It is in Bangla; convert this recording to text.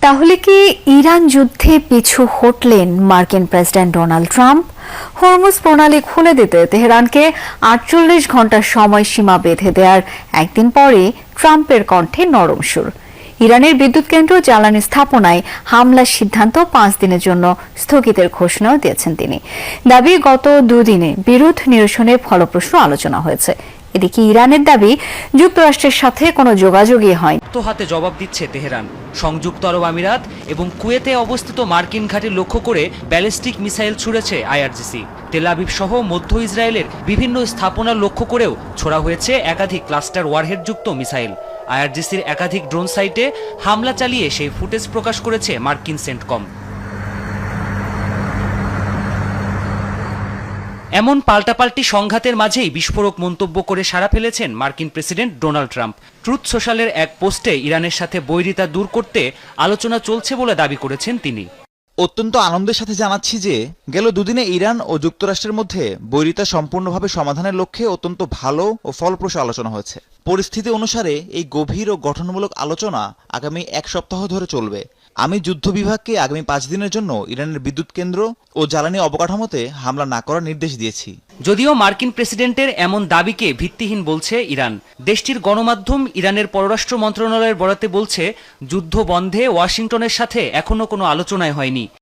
তাহলে কি ইরান যুদ্ধে পিছু হটলেন মার্কিন প্রেসিডেন্ট ডোনাল্ড ট্রাম্প? হরমুজ প্রণালী খুলে দিতে তেহরানকে ৪৮ ঘন্টার সময়সীমা বেঁধে দেওয়ার একদিন পরে ট্রাম্পের কণ্ঠে নরম সুর। ইরানের বিদ্যুৎ কেন্দ্র জ্বালানি স্থাপনায় হামলার সিদ্ধান্ত ৫ দিনের জন্য স্থগিতের ঘোষণাও দিয়েছেন তিনি। দাবি, গত দুদিনে বিরোধ নিরসনে ফলপ্রসূ আলোচনা হয়েছে। এদিকে ইরানের দাবি, যুক্তরাষ্ট্রের সাথে কোনো যোগাযোগই হয়নি। তো হাতে জবাব দিচ্ছে তেহরান। সংযুক্ত আরব আমিরাত এবং কুয়েতে অবস্থিত মার্কিন ঘাঁটি লক্ষ্য করে ব্যালিস্টিক মিসাইল ছুড়েছে আইআরজিসি। তেল আবিব সহ মধ্য ইসরায়েলের বিভিন্ন স্থাপনা লক্ষ্য করেও ছোড়া হয়েছে একাধিক ক্লাস্টার ওয়ারহেডযুক্ত মিসাইল। আইআরজিসির একাধিক ড্রোন সাইটে হামলা চালিয়ে সেই ফুটেজ প্রকাশ করেছে মার্কিন সেন্টকম। এমন পাল্টাপাল্টি সংঘাতের মাঝেই বিস্ফোরক মন্তব্য করে সাড়া ফেলেছেন মার্কিন প্রেসিডেন্ট ডোনাল্ড ট্রাম্প। ট্রুথ সোশ্যালের এক পোস্টে ইরানের সাথে বৈরিতা দূর করতে আলোচনা চলছে বলে দাবি করেছেন তিনি। অত্যন্ত আনন্দের সাথে জানাচ্ছি যে গেল দুদিনে ইরান ও যুক্তরাষ্ট্রের মধ্যে বৈরিতা সম্পূর্ণভাবে সমাধানের লক্ষ্যে অত্যন্ত ভালো ও ফলপ্রসূ আলোচনা হয়েছে। পরিস্থিতি অনুসারে এই গভীর ও গঠনমূলক আলোচনা আগামী ১ সপ্তাহ ধরে চলবে। আমি যুদ্ধ বিভাগকে আগামী ৫ দিনের জন্য ইরানের বিদ্যুৎ কেন্দ্র ও জ্বালানি অবকাঠামোতে হামলা না করার নির্দেশ দিয়েছি। যদিও মার্কিন প্রেসিডেন্টের এমন দাবিকে ভিত্তিহীন বলছে ইরান। দেশটির গণমাধ্যম ইরানের পররাষ্ট্র মন্ত্রণালয়ের বরাতে বলছে, যুদ্ধ বন্ধে ওয়াশিংটনের সাথে এখনো কোনো আলোচনাই হয়নি।